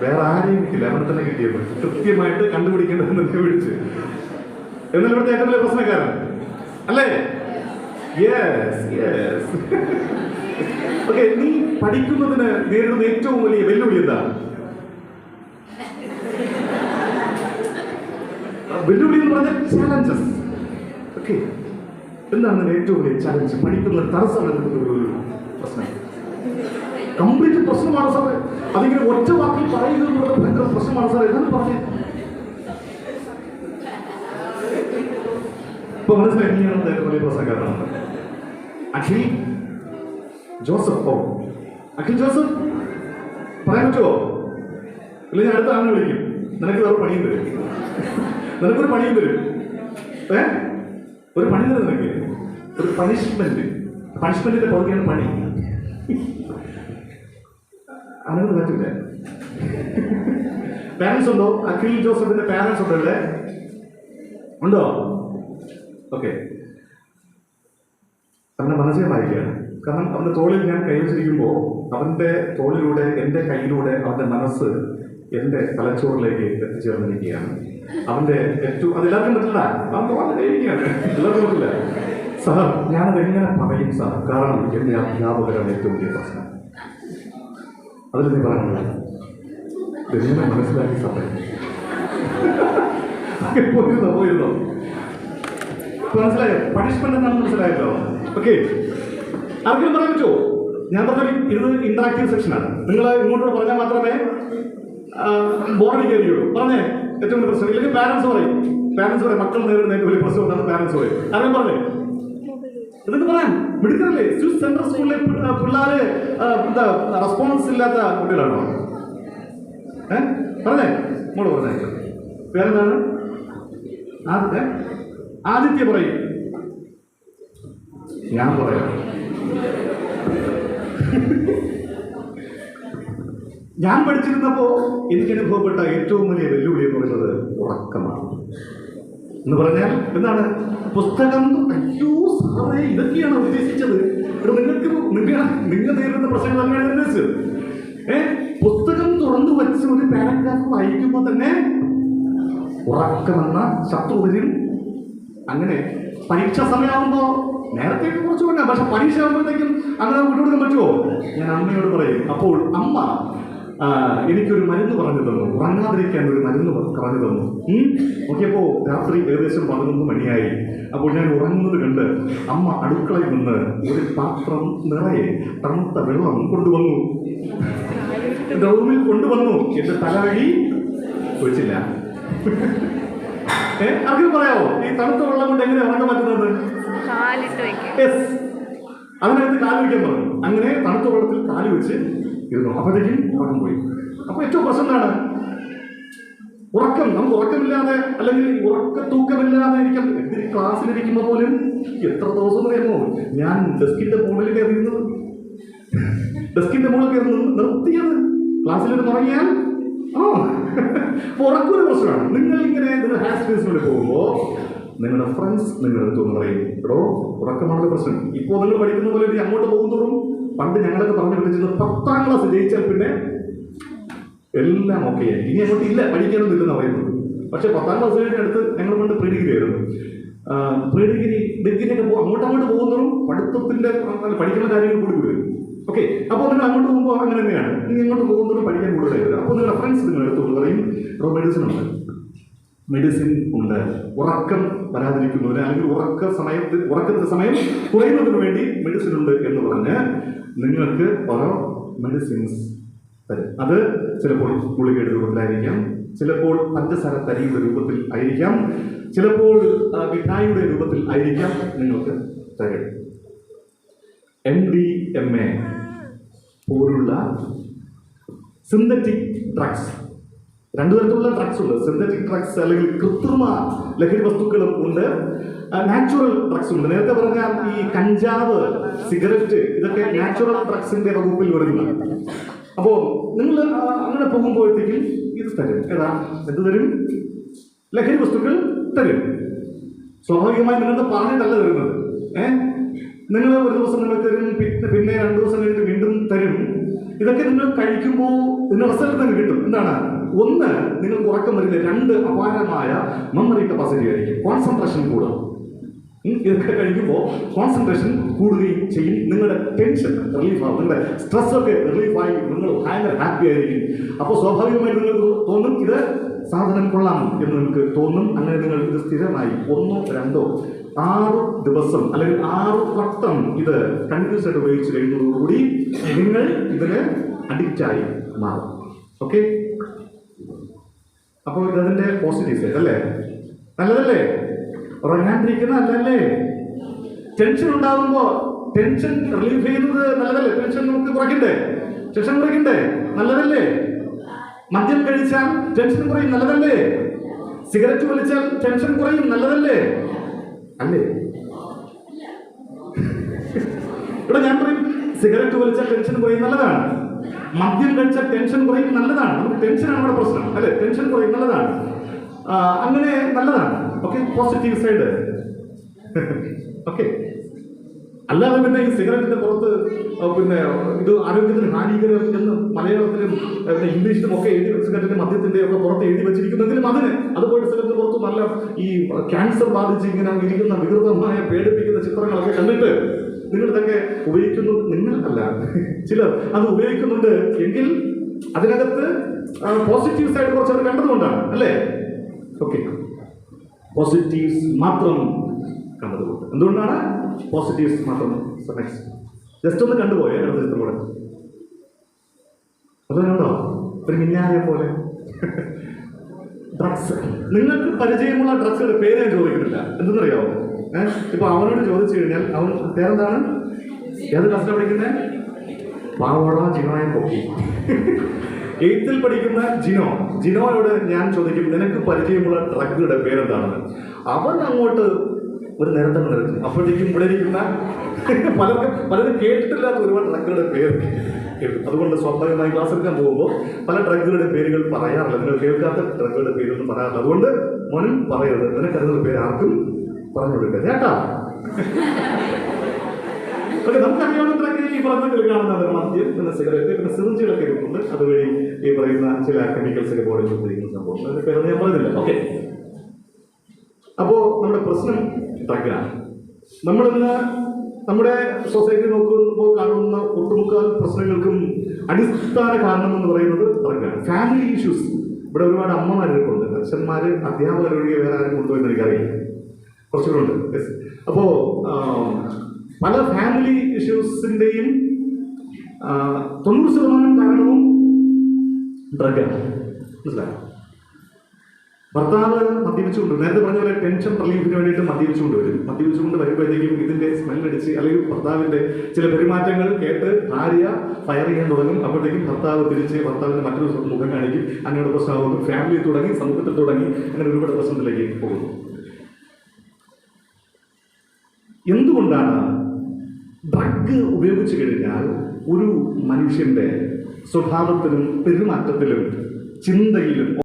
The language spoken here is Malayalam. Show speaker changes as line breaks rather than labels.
വേറെ ആരെയും കിട്ടില്ല, അവനെ തന്നെ കിട്ടിയത് കൃത്യമായിട്ട് കണ്ടുപിടിക്കേണ്ടതെന്ന് വിളിച്ച്. എന്നാൽ ഇവിടുത്തെ ഏറ്റവും വലിയ പ്രശ്നക്കാരൻ അല്ലേ? Yes yes. ഓക്കെ, നീ പഠിക്കുന്നതിന് നേരിടുന്ന ഏറ്റവും വലിയ വെല്ലുവിളി എന്താ? വെല്ലുവിളി എന്ന് പറഞ്ഞാൽ ചാലഞ്ചസ്. ഓക്കെ, എന്താണ് ഏറ്റവും വലിയ ചാലഞ്ച്? പഠിക്കുന്ന തടസ്സം പ്രശ്നം, കംപ്ലീറ്റ് പ്രശ്നമാണ് സാറേ. അതിങ്ങനെ ഒറ്റ വാക്കിൽ പറയുന്നത് ഭയങ്കര പ്രശ്നമാണ് സാറേ. എന്നാണ് പറഞ്ഞത് ഇപ്പൊ മനസ്സിലായി. നീയാണ് ഏറ്റവും വലിയ പ്രശ്നക്കാരനാണ് അഖിൽ ജോസഫ്. അഖിൽ ജോസഫ് പറയാൻ പറ്റുമോ? ഇല്ല, ഞാൻ അടുത്ത ആളിനെ വിളിക്കും. നിനക്ക് വേറെ പണിയും തരും, നിനക്കൊരു പണിയും തരും. ഒരു പണി തരും നിനക്ക്, ഒരു പണിഷ്മെന്റ്. പണിഷ്മെന്റിന്റെ പകുതിയാണ് പണി. അങ്ങനെ പറ്റില്ല. പാരന്റ്സ് ഉണ്ടോ? അഖിൽ ജോസഫിന്റെ പാരന്റ്സ് ഉണ്ടോ ഇവിടെ? ഉണ്ടോ? ഓക്കെ, അവന്റെ മനസ്സിനെ വായിക്കുകയാണ്. കാരണം അവന്റെ തോളിൽ ഞാൻ കൈവച്ചിരിക്കുമ്പോൾ അവന്റെ തോളിലൂടെ, എൻ്റെ കയ്യിലൂടെ അവന്റെ മനസ്സ് എൻ്റെ തലച്ചോറിലേക്ക് എത്തിച്ചേർന്നിരിക്കുകയാണ്. അവന്റെ ഏറ്റവും, അതെല്ലാവർക്കും പറ്റില്ല, അവൻ എല്ലാവർക്കും പറ്റില്ല. സാർ, ഞാനത് എങ്ങനെ പറയും സാർ? കാരണം എൻ്റെ അധ്യാപകരാണ് ഏറ്റവും വലിയ പ്രശ്നം. അതിൽ നീ പറയാനുള്ള എങ്ങനെ മനസ്സിലാക്കി സാറേ? പോയിരുന്നോ? മനസ്സിലായോ? പണിഷ്മെന്റ് എന്താണെന്ന് മനസ്സിലായല്ലോ. ഓക്കെ, ആർക്കെങ്കിലും പറയാൻ പറ്റുമോ? ഞാൻ പറഞ്ഞ ഇത് ഇന്ററാക്റ്റീവ് സെക്ഷനാണ്. നിങ്ങൾ ഇങ്ങോട്ടോട് പറഞ്ഞാൽ മാത്രമേ ബോറടിക്കുകയുള്ളൂ. പറഞ്ഞേ ഏറ്റവും വലിയ പ്രശ്നം. ഇല്ലെങ്കിൽ പാരന്റ്സ് പറയും, മക്കൾ നേരിടുന്ന ഏറ്റവും വലിയ പ്രശ്നം എന്താണ് പാരന്റ്സ് പറയും. ആരെയും പറഞ്ഞേ? ഇതൊക്കെ പറയാൻ മിടുക്കല്ലേ? സ്വിസ് സെൻട്രൽ സ്കൂളിലെ പിള്ളേര് എന്താ റെസ്പോൺസ് ഇല്ലാത്ത കുട്ടികളാണോ? പറഞ്ഞേ, ഇങ്ങോട്ട് പറഞ്ഞേ. പേരെന്താണ്? ആദിത്യ പറയും. ഞാൻ പറയാം. ഞാൻ പഠിച്ചിരുന്നപ്പോ എനിക്ക് അനുഭവപ്പെട്ട ഏറ്റവും വലിയ വെല്ലുവിളി എന്ന് പറയുന്നത് ഉറക്കമാണ്. എന്ന് പറഞ്ഞാൽ എന്താണ്? പുസ്തകം, അയ്യോ സാറേ ഇതൊക്കെയാണ് ഉദ്ദേശിച്ചത്. നിങ്ങൾ നേരിടുന്ന പ്രശ്നങ്ങൾ തന്നെയാണ് ഉദ്ദേശിച്ചത്. പുസ്തകം തുറന്നു വെച്ച് ഒരു പാരഗ്രാഫ് വായിക്കുമ്പോൾ തന്നെ ഉറക്കമെന്ന ശത്രു വരും. അങ്ങനെ പരീക്ഷാ സമയമാകുമ്പോ നേരത്തെ കുറച്ച് വേണ്ട, പക്ഷെ പരീക്ഷ ആകുമ്പോഴത്തേക്കും അങ്ങനെ വിട്ടുകൊടുക്കാൻ പറ്റുമോ? ഞാൻ അമ്മയോട് പറയും. അപ്പോൾ അമ്മ എനിക്കൊരു മരുന്ന് പറഞ്ഞു തന്നു, ഉറങ്ങാതിരിക്കാൻ ഒരു മരുന്ന് പറഞ്ഞു തന്നു. നോക്കിയപ്പോൾ രാത്രി ഏകദേശം 11 മണിയായി. അപ്പോൾ ഞാൻ ഉറങ്ങുന്നത് കണ്ട് അമ്മ അടുക്കളയിൽ നിന്ന് ഒരു പാത്രം നിറയെ തണുത്ത വെള്ളം കൊണ്ടുവന്നു, റൂമിൽ കൊണ്ടുവന്നു. എന്റെ തലവഴി ഒഴിച്ചില്ല. അങ്ങനെ പറയാവോ? ഈ തണുത്ത വെള്ളം കൊണ്ട് എങ്ങനെ ഉറങ്ങാൻ പറ്റുന്നത്? അതിനകത്ത് കാല് വയ്ക്കാൻ പറഞ്ഞു. അങ്ങനെ തണുത്ത വെള്ളത്തിൽ കാല് വെച്ച് ഇരുന്നു. അപ്പോഴത്തേക്കും ഉറക്കം പോയി. അപ്പൊ ഏറ്റവും പ്രശ്നം എന്താണ്? ഉറക്കം. നമുക്ക് ഉറക്കമില്ലാതെ, അല്ലെങ്കിൽ ഉറക്കത്തൂക്കമില്ലാതെ ഇരിക്കാം. ക്ലാസ്സിലിരിക്കുമ്പോൾ പോലും എത്ര ദിവസം അറിയാമോ ഞാൻ ഡെസ്കിന്റെ മുകളിൽ കയറിയിരുന്നത്, ഡെസ്കിന്റെ മുകളിൽ കയറി നിർത്തിയത്. ക്ലാസ്സിൽ തുടങ്ങിയാൽ ഉറക്കൊരു പ്രശ്നമാണ്. നിങ്ങൾ ഹാസ്പിറ്റൽസിലൂടെ പോകുമ്പോൾ നിങ്ങളുടെ ഫ്രണ്ട്സ് നിങ്ങളുടെ അടുത്തൊന്ന് പറയും, എടോ ഉറക്കമാണല്ലോ പ്രശ്നം. ഇപ്പോൾ നിങ്ങൾ പഠിക്കുന്ന പോലെ അങ്ങോട്ട് പോകുന്നതോറും പണ്ട് ഞങ്ങളൊക്കെ പറഞ്ഞു പഠിച്ചത് 10ാം ക്ലാസ് ജയിച്ചാൽ പിന്നെ എല്ലാം ഓക്കെ ആയി, ഇനി അങ്ങോട്ട് ഇല്ല പഠിക്കാനൊന്നും ഇല്ലെന്ന് പറയുന്നത്. പക്ഷെ 10ാം ക്ലാസ് കഴിഞ്ഞ അടുത്ത് ഞങ്ങൾ പണ്ട് പ്രീ ഡിഗ്രി ആയിരുന്നു. പ്രീ ഡിഗ്രിയൊക്കെ അങ്ങോട്ട് പോകുന്നതും പഠിത്തത്തിന്റെ പഠിക്കുന്ന കാര്യങ്ങൾ കൂടി വരും. ഓക്കെ, അപ്പോൾ നിങ്ങൾ അങ്ങോട്ട് പോകുമ്പോൾ അങ്ങനെ തന്നെയാണ്. നിങ്ങൾ ഇങ്ങോട്ട് പോകുന്നതും പഠിക്കാൻ കൂടുതലായിട്ട്. അപ്പോൾ നിങ്ങളുടെ ഫ്രണ്ട്സ് നിങ്ങളുടെ അടുത്ത് പറയും, മെഡിസിൻ ഉണ്ട്, മെഡിസിൻ ഉണ്ട്, ഉറക്കം വരാതിരിക്കുന്നതിന് അല്ലെങ്കിൽ ഉറക്കത്തിന്റെ സമയം കുറയുന്നതിന് വേണ്ടി മെഡിസിൻ ഉണ്ട് എന്ന് പറഞ്ഞ് നിങ്ങൾക്ക് ഓരോ മെഡിസിൻസ് തരും. അത് ചിലപ്പോൾ ഗുളികയുടെ രൂപത്തിലായിരിക്കാം, ചിലപ്പോൾ പഞ്ചസാര തരിയുടെ രൂപത്തിൽ ആയിരിക്കാം, ചിലപ്പോൾ മിഠായിയുടെ രൂപത്തിൽ ആയിരിക്കാം നിങ്ങൾക്ക് തരും. MDMA പോലുള്ള സിന്തറ്റിക് ഡ്രഗ്സ്, 2 തരത്തിലുള്ള ഡ്രഗ്സ് ഉണ്ട്. സിന്തറ്റിക് ഡ്രഗ്സ് അല്ലെങ്കിൽ കൃത്രിമ ലഹരി വസ്തുക്കളും ഉണ്ട്, നാച്ചുറൽ ഡ്രഗ്സ് ഉണ്ട്. നേരത്തെ പറഞ്ഞാൽ ഈ കഞ്ചാവ്, സിഗരറ്റ്, ഇതൊക്കെ നാച്ചുറൽ ഡ്രഗ്സിന്റെ വകുപ്പിൽ വരുന്നു. അപ്പോ നിങ്ങൾ അങ്ങനെ പോകുമ്പോഴത്തേക്കും ഇത് തരും. എന്ത് തരും? ലഹരി വസ്തുക്കൾ തരും. സ്വാഭാവികമായി നിങ്ങൾക്ക് പറഞ്ഞിട്ടല്ല തരുന്നത്. നിങ്ങൾ ഒരു ദിവസം നിങ്ങൾ തരും, പിന്നെ 2 ദിവസം കഴിഞ്ഞിട്ട് വീണ്ടും തരും. ഇതൊക്കെ നിങ്ങൾ കഴിക്കുമ്പോൾ ഇതിന്റെ റിസൾട്ട് നിങ്ങൾക്ക് കിട്ടും. എന്താണ്? ഒന്ന്, നിങ്ങൾക്ക് ഉറക്കം വരുന്ന. രണ്ട്, അപാരമായ മെമ്മറി കപ്പാസിറ്റി ആയിരിക്കും. കോൺസെൻട്രേഷൻ കൂടും. ഇതൊക്കെ കഴിക്കുമ്പോൾ കോൺസെൻട്രേഷൻ കൂടുകയും ചെയ്യും. നിങ്ങളുടെ ടെൻഷൻ റിലീഫ് ആവും, നിങ്ങളുടെ സ്ട്രെസ്സൊക്കെ റിലീഫായി നിങ്ങൾ ഭയങ്കര ഹാപ്പി ആയിരിക്കും. അപ്പോൾ സ്വാഭാവികമായിട്ട് നിങ്ങൾക്ക് തോന്നും ഇത് സാധനം കൊള്ളാം എന്ന് നിങ്ങൾക്ക് തോന്നും. അങ്ങനെ നിങ്ങൾ ഇത് സ്ഥിരമായി 1 2 6 ദിവസം അല്ലെങ്കിൽ 6 വട്ടം ഇത് കണ്ടിന്യൂസ് ആയിട്ട് ഉപയോഗിച്ച് കഴിയുന്നതോടുകൂടി നിങ്ങൾ ഇതിന് അഡിക്റ്റായി മാറും. ഓക്കെ, അപ്പോൾ ഇതതിൻ്റെ പോസിറ്റീവ് സൈഡ് അല്ലേ? നല്ലതല്ലേ? ഉറങ്ങാണ്ടിരിക്കുന്ന നല്ലതല്ലേ? ടെൻഷൻ ഉണ്ടാകുമ്പോൾ ടെൻഷൻ റിലീഫ് ചെയ്യുന്നത് നല്ലതല്ലേ? ടെൻഷൻ നമുക്ക് കുറയ്ക്കണ്ടേ? ടെൻഷൻ കുറയ്ക്കണ്ടേ? നല്ലതല്ലേ? മദ്യം കഴിച്ചാൽ ടെൻഷൻ കുറയും, നല്ലതല്ലേ? സിഗരറ്റ് വലിച്ചാൽ ടെൻഷൻ കുറയും, നല്ലതല്ലേ? അല്ലേ? ഇവിടെ ഞാൻ പറയും സിഗരറ്റ് വലിച്ചാൽ ടെൻഷൻ കുറയും, നല്ലതാണ്. മദ്യം കഴിച്ചാൽ ടെൻഷൻ കുറയും, നല്ലതാണ്. നമുക്ക് ടെൻഷനാണ് നമ്മുടെ പ്രശ്നം അല്ലേ? ടെൻഷൻ കുറയും, നല്ലതാണ്. അങ്ങനെ നല്ലതാണ്. Okay, positive side. ഓക്കെ, അല്ലാതെ പിന്നെ ഈ സിഗരറ്റിന്റെ പുറത്ത് പിന്നെ ഇത് ആരോഗ്യത്തിന് ഹാനികരം എന്ന് മലയാളത്തിലും ഇംഗ്ലീഷിലും ഒക്കെ എഴുതി സിഗരറ്റിന്റെ മദ്യത്തിന്റെ ഒക്കെ പുറത്ത് എഴുതി വെച്ചിരിക്കുന്നെങ്കിലും അതുപോലെ സിഗരറ്റിന് പുറത്ത് നല്ല ഈ ക്യാൻസർ ബാധിച്ച് ഇങ്ങനെ ഇരിക്കുന്ന വികൃതമായ പേടിപ്പിക്കുന്ന ചിത്രങ്ങളൊക്കെ കണ്ടിട്ട് നിങ്ങൾ ഇതൊക്കെ ഉപയോഗിക്കുന്നു. നിങ്ങൾ അല്ല, ചിലർ അത് ഉപയോഗിക്കുന്നുണ്ട് എങ്കിൽ അതിനകത്ത് പോസിറ്റീവ് സൈഡ് കുറച്ചത് കണ്ടതുകൊണ്ടാണ് അല്ലേ? ഓക്കെ, പോസിറ്റീവ്സ് മാത്രം കണ്ടതുകൊണ്ട്. എന്തുകൊണ്ടാണ് പോസിറ്റീവ്സ് മാത്രം? ജസ്റ്റ് ഒന്ന് കണ്ടുപോയേ അടുത്ത ചിത്രം കൂടെ. അതുകൊണ്ടോ ഒരു മിന്നാരെ പോലെ ഡ്രഗ്സ്. നിങ്ങൾക്ക് പരിചയമുള്ള ഡ്രഗ്സുകളുടെ പേര് ഞാൻ ചോദിക്കുന്നില്ല. എന്തെന്നറിയാമോ? ഇപ്പൊ അവനോട് ചോദിച്ചു കഴിഞ്ഞാൽ അവൻ പേരെന്താണ്? ഏത് ക്ലാസ്സിലാണ് പഠിക്കുന്നത്? പാവോള ജിനോയെ പൊക്കി. 8th പഠിക്കുന്ന ജിനോയോട് ഞാൻ ചോദിക്കും നിനക്ക് പരിചയമുള്ള ഡ്രഗുകളുടെ പേരെന്താണെന്ന്. അവൻ അങ്ങോട്ട് ഒരു നിരത്തം നിരത്തും. അപ്പോഴേക്കും ഇവിടെ ഇരിക്കുന്ന പലരും കേട്ടിട്ടില്ലാത്ത ഒരുപാട് ഡ്രഗുകളുടെ പേര് കേൾക്കും. അതുകൊണ്ട് സ്വാഭാവികമായി ക്ലാസ് എടുക്കാൻ പോകുമ്പോൾ പല ഡ്രഗുകളുടെ പേരുകൾ പറയാറില്ല. നിങ്ങൾ കേൾക്കാത്ത ഡ്രഗുകളുടെ പേരൊന്നും പറയാറില്ല. അതുകൊണ്ട് മോനും പറയരുത്. നിനക്കറിയുന്ന പേര് ആർക്കും പറഞ്ഞു കൊടുക്കുക കേട്ടാ. ഓക്കെ, നമുക്കറിയാവുന്ന ഡ്രഗ് ഈ പറഞ്ഞ കാണുന്നത് മദ്യം, പിന്നെ സിഗരറ്റ്, പിന്നെ സിറിഞ്ചുകളൊക്കെ ഉണ്ട്. അതുവഴി ഈ പറയുന്ന ചില കെമിക്കൽസ് ഒക്കെ ബോഡിയിൽ ഉപയോഗിക്കുന്ന സംഭവം. അതിന്റെ പേരൊന്നും ഞാൻ പറയുന്നില്ല. ഓക്കെ, അപ്പോ നമ്മുടെ പ്രശ്നം ഡ്രഗാണ്. നമ്മളിന്ന് നമ്മുടെ സൊസൈറ്റി നോക്കുമ്പോൾ കാണുന്ന ഒട്ടുമുക്കാൽ പ്രശ്നങ്ങൾക്കും അടിസ്ഥാന കാരണം എന്ന് പറയുന്നത് ഡ്രഗാണ്. Family issues. ഇവിടെ ഒരുപാട് അമ്മമാരുണ്ട്, അച്ഛന്മാര്, അധ്യാപകരൊഴികെ വേറെ ആരും കൊണ്ടുപോയെന്ന് എനിക്കറിയില്ല. കുറച്ചുകൂടെ ഉണ്ട്. അപ്പോ പല ഫാമിലി ഇഷ്യൂസിന്റെയും 90% കാരണവും ഡ്രഗാണ്. മനസ്സിലായോ? ഭർത്താവ് മദ്യപിച്ചുകൊണ്ട്, നേരത്തെ പറഞ്ഞ പോലെ ടെൻഷൻ റിലീഫിന് വേണ്ടിയിട്ട് മദ്യപിച്ചുകൊണ്ട് വരുമ്പോഴത്തേക്കും ഇതിന്റെ സ്മെല്ലടിച്ച് അല്ലെങ്കിൽ ഭർത്താവിന്റെ ചില പെരുമാറ്റങ്ങൾ കേട്ട് ഭാര്യ ഫയർ ചെയ്യാൻ തുടങ്ങും. അപ്പോഴത്തേക്കും ഭർത്താവ് തിരിച്ച് ഭർത്താവിന്റെ മറ്റൊരു മുഖം കാണിക്കും. അങ്ങനെയുള്ള പ്രശ്നമാകുന്നു. ഫാമിലി തുടങ്ങി, സമൂഹത്തിൽ തുടങ്ങി, അങ്ങനെ ഒരുപാട് പ്രശ്നത്തിലേക്ക് പോകുന്നു. എന്തുകൊണ്ടാണ് ഡ്രഗ് ഉപയോഗിച്ചു കഴിഞ്ഞാൽ ഒരു മനുഷ്യന്റെ സ്വഭാവത്തിലും പെരുമാറ്റത്തിലും ചിന്തയിലും